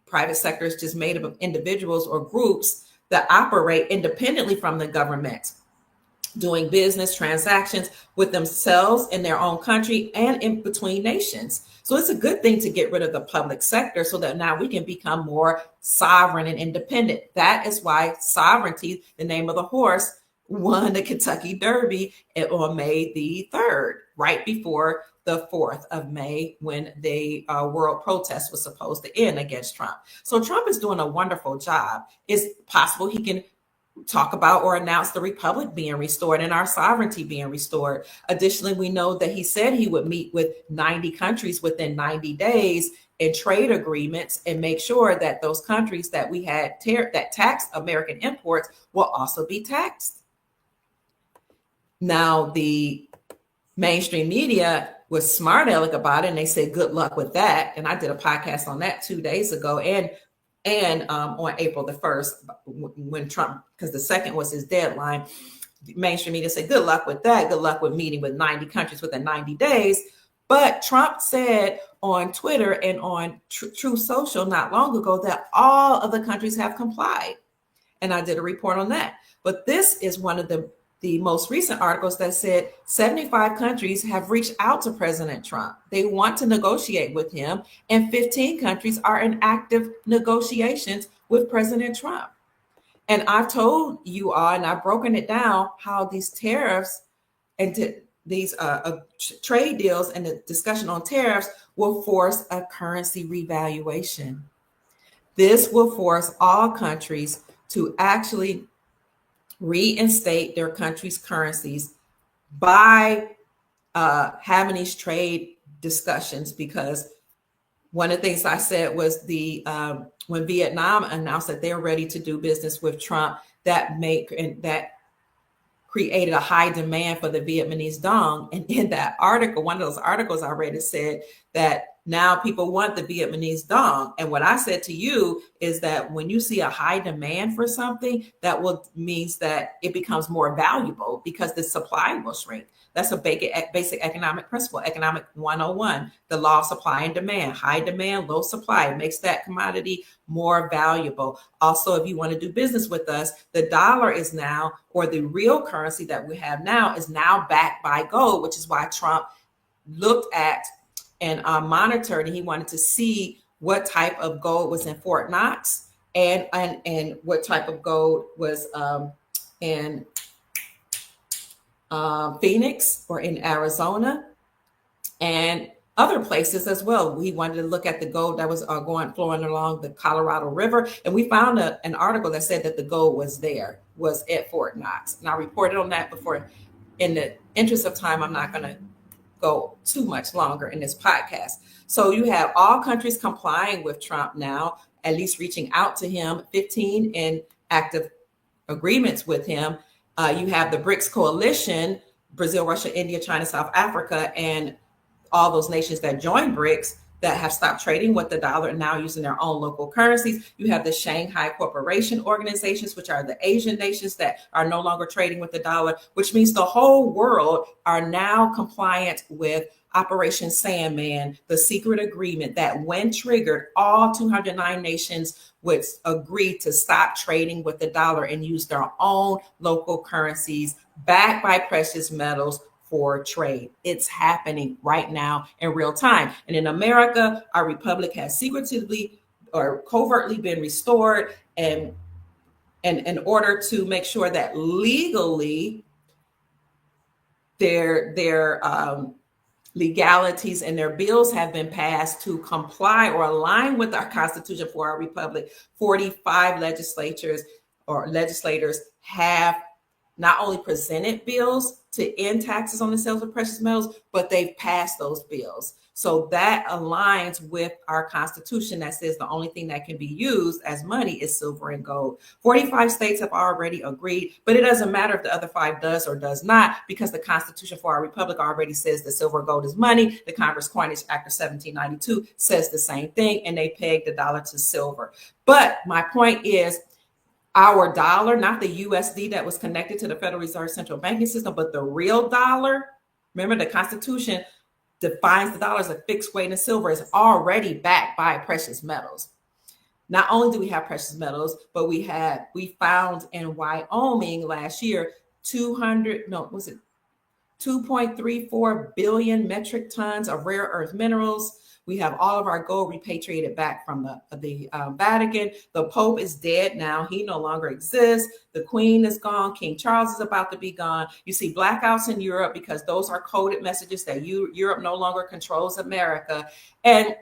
private sector is just made up of individuals or groups that operate independently from the government, doing business transactions with themselves in their own country and in between nations. So it's a good thing to get rid of the public sector so that now we can become more sovereign and independent. That is why sovereignty, the name of the horse, won the Kentucky Derby on May the 3rd, right before the 4th of May, when the world protest was supposed to end against Trump. So Trump is doing a wonderful job. It's possible he can talk about or announce the republic being restored and our sovereignty being restored. Additionally, we know that he said he would meet with 90 countries within 90 days in trade agreements and make sure that those countries that we had that taxed American imports will also be taxed. Now, the mainstream media was smart aleck about it, and they said good luck with that. And I did a podcast on that 2 days ago, and on April the 1st, when Trump, because the 2nd was his deadline, mainstream media said, good luck with that. Good luck with meeting with 90 countries within 90 days. But Trump said on Twitter and on Truth Social not long ago that all of the countries have complied. And I did a report on that. But this is one of the most recent articles that said 75 countries have reached out to President Trump. They want to negotiate with him, and 15 countries are in active negotiations with President Trump. And I've told you all, and I've broken it down, how these tariffs and these trade deals and the discussion on tariffs will force a currency revaluation. This will force all countries to actually reinstate their country's currencies by having these trade discussions, because one of the things I said was when Vietnam announced that they're ready to do business with Trump, that created a high demand for the Vietnamese dong. And in that article, one of those articles I read, it said that now people want the Vietnamese dong. And what I said to you is that when you see a high demand for something, that means that it becomes more valuable because the supply will shrink. That's a basic economic principle, economic 101, the law of supply and demand. High demand, low supply. It makes that commodity more valuable. Also, if you want to do business with us, the dollar is now, or the real currency that we have now, is now backed by gold, which is why Trump looked at and monitored, and he wanted to see what type of gold was in Fort Knox and what type of gold was in Phoenix or in Arizona and other places as well. We wanted to look at the gold that was flowing along the Colorado River, and we found an article that said that the gold was at Fort Knox. And I reported on that before. In the interest of time, I'm not going to go too much longer in this podcast. So you have all countries complying with Trump now, at least reaching out to him, 15 in active agreements with him. You have the BRICS coalition, Brazil, Russia, India, China, South Africa, and all those nations that joined BRICS that have stopped trading with the dollar and now using their own local currencies. You have the Shanghai Cooperation organizations, which are the Asian nations that are no longer trading with the dollar, which means the whole world are now compliant with Operation Sandman, the secret agreement that when triggered, all 209 nations would agree to stop trading with the dollar and use their own local currencies backed by precious metals for trade. It's happening right now in real time. And in America, our republic has secretively or covertly been restored, and in order to make sure that legally their legalities and their bills have been passed to comply or align with our Constitution for our republic. 45 legislators have not only presented bills to end taxes on the sales of precious metals, but they've passed those bills. So that aligns with our Constitution that says the only thing that can be used as money is silver and gold. 45 states have already agreed, but it doesn't matter if the other 5 does or does not, because the Constitution for our republic already says that silver and gold is money. The Congress Coinage Act of 1792 says the same thing, and they peg the dollar to silver. But my point is, our dollar, not the USD that was connected to the Federal Reserve Central Banking System, but the real dollar. Remember, the Constitution defines the dollar as a fixed weight in silver, is already backed by precious metals. Not only do we have precious metals, but we found in Wyoming last year 2.34 billion metric tons of rare earth minerals. We have all of our gold repatriated back from the Vatican. The Pope is dead now. He no longer exists. The Queen is gone. King Charles is about to be gone. You see blackouts in Europe because those are coded messages that Europe no longer controls America. And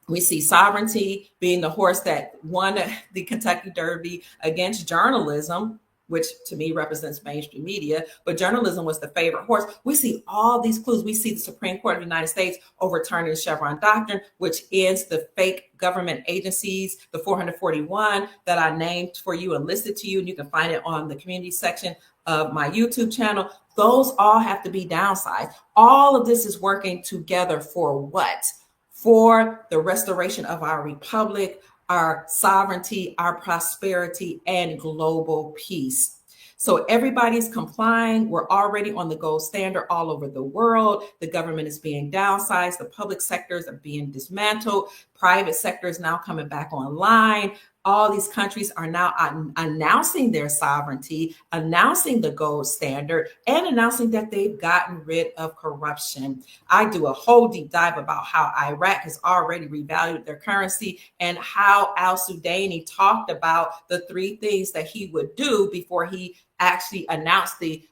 we see sovereignty being the horse that won the Kentucky Derby against journalism, which to me represents mainstream media, but journalism was the favorite horse. We see all these clues. We see the Supreme Court of the United States overturning the Chevron doctrine, which ends the fake government agencies, the 441 that I named for you and listed to you, and you can find it on the community section of my YouTube channel. Those all have to be downsized. All of this is working together for what? For the restoration of our republic, our sovereignty, our prosperity, and global peace. So everybody's complying. We're already on the gold standard all over the world. The government is being downsized. The public sectors are being dismantled. Private sector is now coming back online. All these countries are now announcing their sovereignty, announcing the gold standard, and announcing that they've gotten rid of corruption. I do a whole deep dive about how Iraq has already revalued their currency and how al-Sudani talked about the three things that he would do before he actually announced the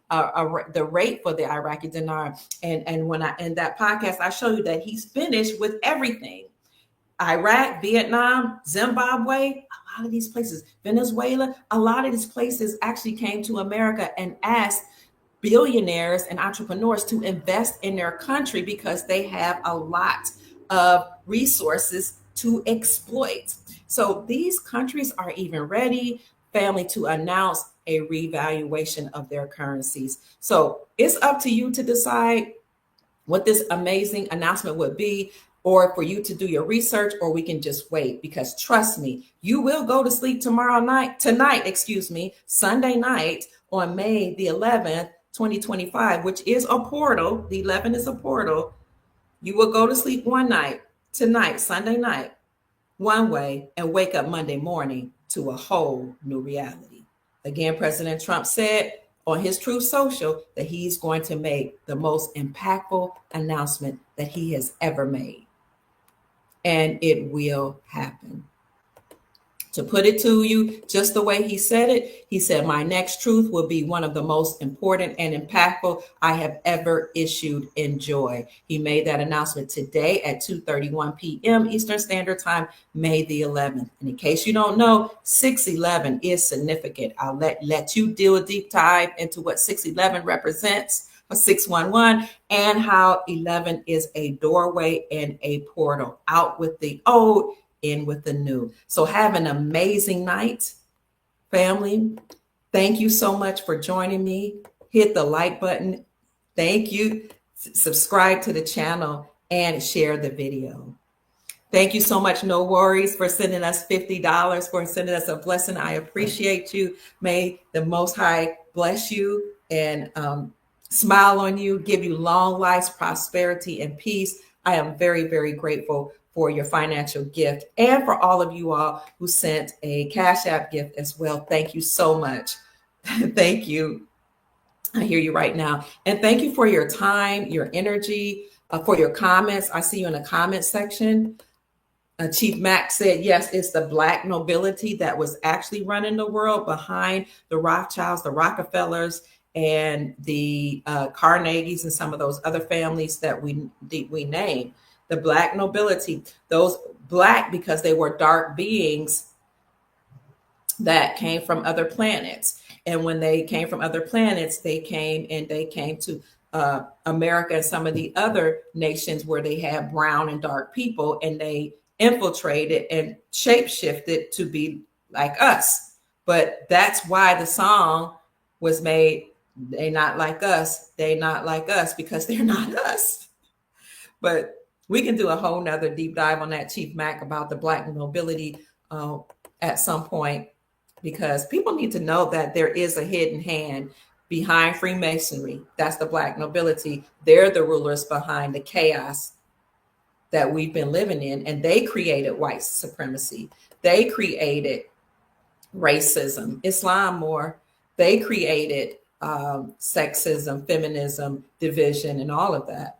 rate for the Iraqi dinar. And when I in that podcast, I show you that he's finished with everything. Iraq, Vietnam, Zimbabwe, a lot of these places, Venezuela, a lot of these places actually came to America and asked billionaires and entrepreneurs to invest in their country because they have a lot of resources to exploit. So these countries are even ready, family, to announce a revaluation of their currencies. So it's up to you to decide what this amazing announcement would be, or for you to do your research, or we can just wait, because trust me, you will go to sleep tonight, Sunday night on May the 11th, 2025, which is a portal. The 11th is a portal. You will go to sleep one night, tonight, Sunday night, one way, and wake up Monday morning to a whole new reality. Again, President Trump said on his Truth Social that he's going to make the most impactful announcement that he has ever made. And it will happen. To put it to you just the way he said, my next truth will be one of the most important and impactful I have ever issued. Enjoy. He made that announcement today at 2:31 p.m. Eastern Standard Time, May the 11th. And in case you don't know, 611 is significant. I'll let you do a deep dive into what 611 represents, for 611, and how 11 is a doorway and a portal. Out with the old, in with the new. So have an amazing night, family. Thank you so much for joining me. Hit the like button. Thank you. Subscribe to the channel and share the video. Thank you so much. No worries for sending us $50, for sending us a blessing. I appreciate you. May the Most High bless you and smile on you, give you long life, prosperity, and peace. I am very, very grateful for your financial gift, and for all of you all who sent a Cash App gift as well. Thank you so much. Thank you. I hear you right now. And thank you for your time, your energy, for your comments. I see you in the comment section. Chief Mack said, yes, it's the Black nobility that was actually running the world behind the Rothschilds, the Rockefellers, and the Carnegies, and some of those other families that we name. The Black nobility, those Black because they were dark beings that came from other planets. And when they came from other planets, they came to America and some of the other nations where they had brown and dark people, and they infiltrated and shape-shifted to be like us. But that's why the song was made, they not like us, because they're not us. But we can do a whole nother deep dive on that, Chief Mack, about the Black nobility at some point, because people need to know that there is a hidden hand behind Freemasonry. That's the Black nobility. They're the rulers behind the chaos that we've been living in, and they created white supremacy. They created racism, Islam more. They created sexism, feminism, division, and all of that.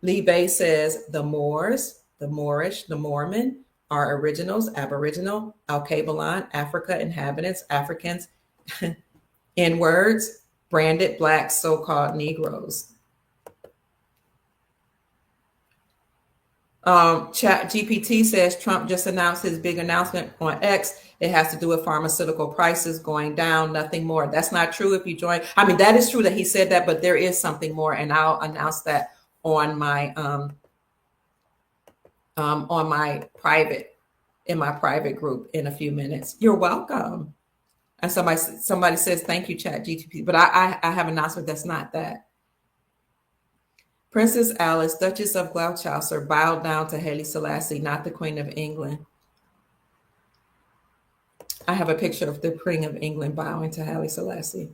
Lee Bay says the Moors, the Moorish, the Mormon are originals, Aboriginal, Alkebulan, Africa inhabitants, Africans, in words, branded black so-called Negroes. Chat GPT says Trump just announced his big announcement on X. It has to do with pharmaceutical prices going down, nothing more. That's not true if you join. I mean, that is true that he said that, but there is something more, and I'll announce that on my private group in a few minutes. You're welcome. And somebody says thank you, Chat GPT, but I have an announcement that's not that. Princess Alice, Duchess of Gloucester, bowed down to Haile Selassie, not the Queen of England. I have a picture of the Queen of England bowing to Haile Selassie.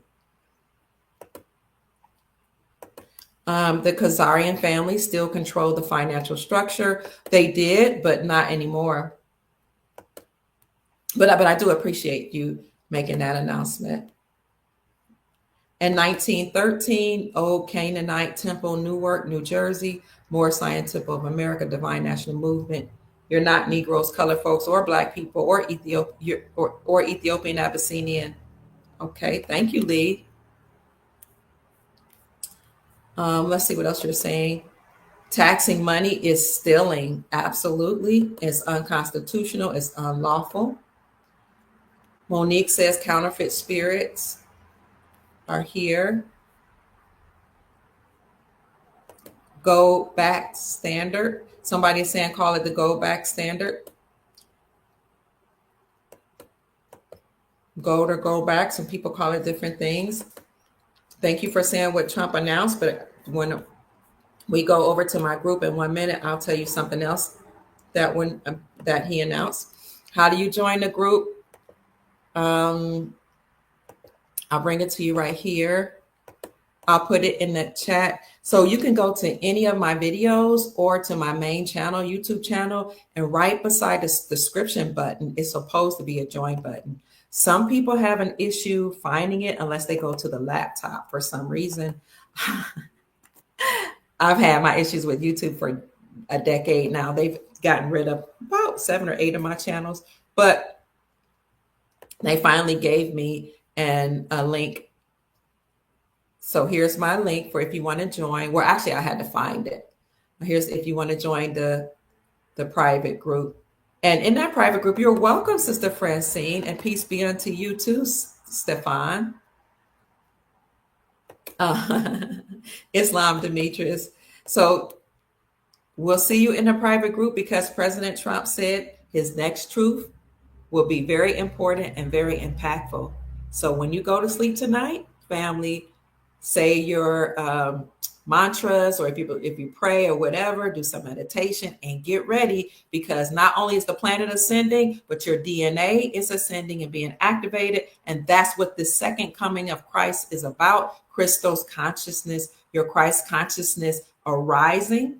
The Khazarian family still control the financial structure. They did, but not anymore. But I do appreciate you making that announcement. In 1913, Old Canaanite Temple, Newark, New Jersey, Moorish Science Temple of America, Divine National Movement. You're not Negroes, colored folks, or Black people, or Ethiopian Abyssinian. Okay, thank you, Lee. Let's see what else you're saying. Taxing money is stealing. Absolutely. It's unconstitutional. It's unlawful. Monique says counterfeit spirits are here. Go back standard. Somebody is saying call it the go back standard. Gold or go back. Some people call it different things. Thank you for saying what Trump announced, but when we go over to my group in 1 minute, I'll tell you something else that he announced. How do you join the group? I'll bring it to you right here. I'll put it in the chat. So you can go to any of my videos or to my main channel, YouTube channel, and right beside the description button is supposed to be a join button. Some people have an issue finding it unless they go to the laptop for some reason. I've had my issues with YouTube for a decade now. They've gotten rid of about 7 or 8 of my channels, but they finally gave me a link. So here's my link for if you want to join. Well, actually, I had to find it. Here's if you want to join the private group. And in that private group, you're welcome, Sister Francine, and peace be unto you too, Stefan. Islam Demetrius. So we'll see you in a private group because President Trump said his next truth will be very important and very impactful. So when you go to sleep tonight, family, say your mantras, or if you pray or whatever, do some meditation and get ready, because not only is the planet ascending, but your DNA is ascending and being activated. And that's what the second coming of Christ is about. Christos consciousness, your Christ consciousness arising.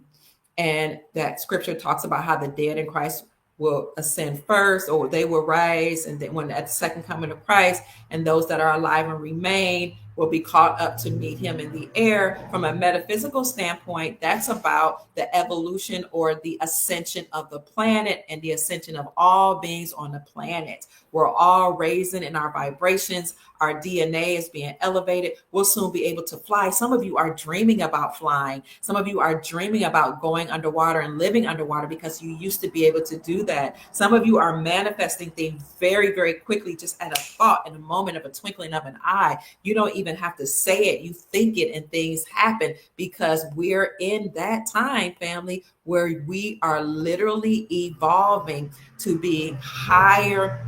And that scripture talks about how the dead in Christ will ascend first, or they will rise, and then when at the second coming of Christ, and those that are alive and remain will be caught up to meet him in the air. From a metaphysical standpoint, that's about the evolution or the ascension of the planet and the ascension of all beings on the planet. We're all raising in our vibrations. Our DNA is being elevated. We'll soon be able to fly. Some of you are dreaming about flying. Some of you are dreaming about going underwater and living underwater because you used to be able to do that. Some of you are manifesting things very, very quickly, just at a thought, in a moment of a twinkling of an eye. You don't even have to say it. You think it and things happen, because we're in that time, family, where we are literally evolving to be higher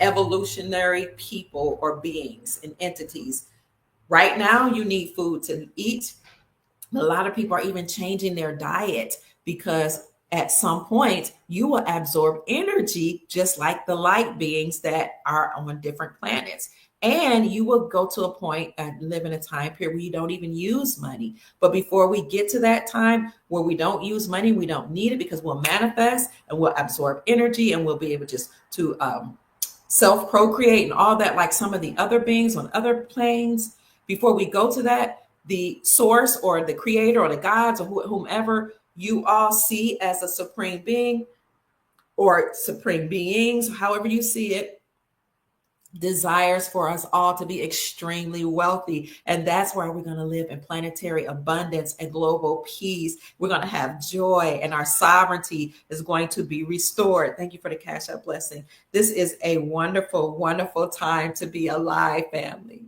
evolutionary people or beings and entities. Right now, you need food to eat. A lot of people are even changing their diet because at some point you will absorb energy just like the light beings that are on different planets. And you will go to a point and live in a time period where you don't even use money. But before we get to that time where we don't use money, we don't need it, because we'll manifest and we'll absorb energy and we'll be able just to self-procreate and all that, like some of the other beings on other planes. Before we go to that, the source or the creator or the gods or whomever you all see as a supreme being or supreme beings, however you see it, desires for us all to be extremely wealthy. And that's why we're going to live in planetary abundance and global peace. We're going to have joy and our sovereignty is going to be restored. Thank you for the Cash App blessing. This is a wonderful, wonderful time to be alive, family.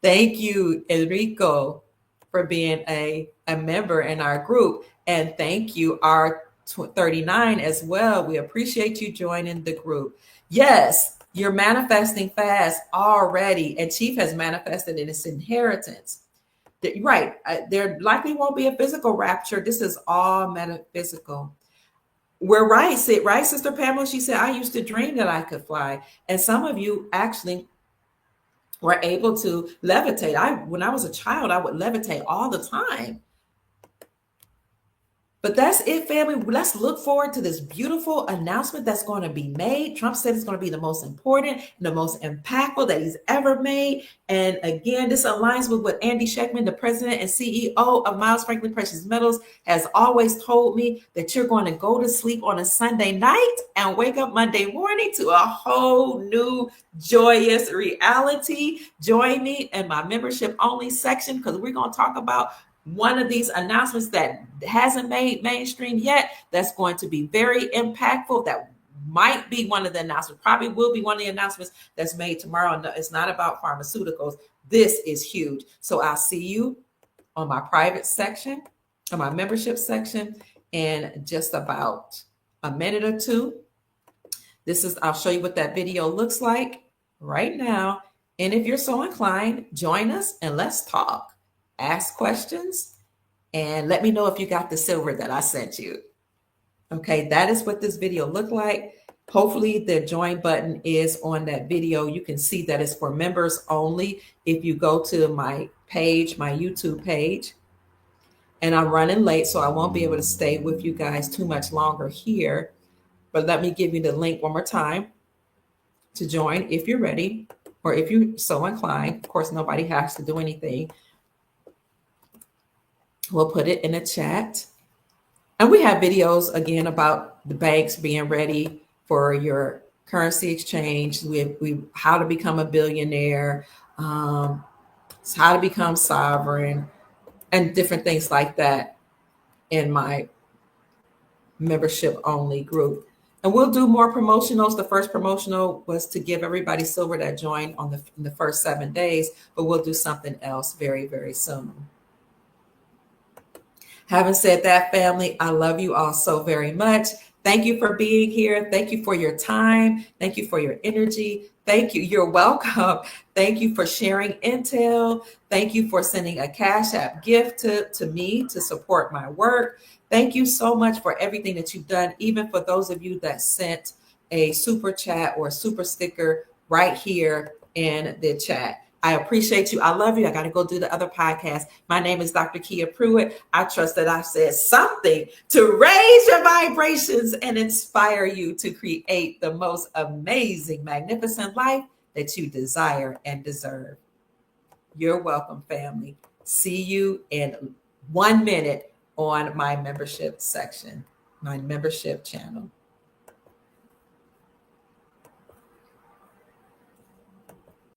Thank you, Enrico, for being a member in our group. And thank you, R39 as well. We appreciate you joining the group. Yes, you're manifesting fast already, and Chief has manifested in its inheritance. Right. There likely won't be a physical rapture. This is all metaphysical. We're right, Sister Pamela? She said, I used to dream that I could fly. And some of you actually were able to levitate. When I was a child, I would levitate all the time. But that's it, family. Let's look forward to this beautiful announcement that's going to be made. Trump said it's going to be the most important and the most impactful that he's ever made. And again, this aligns with what Andy Schectman, the president and CEO of Miles Franklin Precious Metals, has always told me, that you're going to go to sleep on a Sunday night and wake up Monday morning to a whole new joyous reality. Join me in my membership only section, because we're going to talk about one of these announcements that hasn't made mainstream yet, that's going to be very impactful. That might be one of the announcements, probably will be one of the announcements that's made tomorrow. No, it's not about pharmaceuticals. This is huge. So I'll see you on my private section, on my membership section, in just about a minute or two. I'll show you what that video looks like right now. And if you're so inclined, join us and let's talk. Ask questions and let me know if you got the silver that I sent you. Okay, that is what this video looked like. Hopefully the join button is on that video. You can see that it's for members only. If you go to my page, my YouTube page, and I'm running late, so I won't be able to stay with you guys too much longer here. But let me give you the link one more time to join if you're ready, or if you're so inclined. Of course, nobody has to do anything. We'll put it in the chat. And we have videos again about the banks being ready for your currency exchange. We how to become a billionaire, how to become sovereign, and different things like that in my membership only group. And we'll do more promotionals. The first promotional was to give everybody silver that joined in the first 7 days, but we'll do something else very, very soon. Having said that, family, I love you all so very much. Thank you for being here. Thank you for your time. Thank you for your energy. Thank you. You're welcome. Thank you for sharing intel. Thank you for sending a Cash App gift to me to support my work. Thank you so much for everything that you've done, even for those of you that sent a super chat or a super sticker right here in the chat. I appreciate you. I love you. I got to go do the other podcast. My name is Dr. Kia Pruitt. I trust that I said something to raise your vibrations and inspire you to create the most amazing, magnificent life that you desire and deserve. You're welcome, family. See you in 1 minute on my membership section, my membership channel.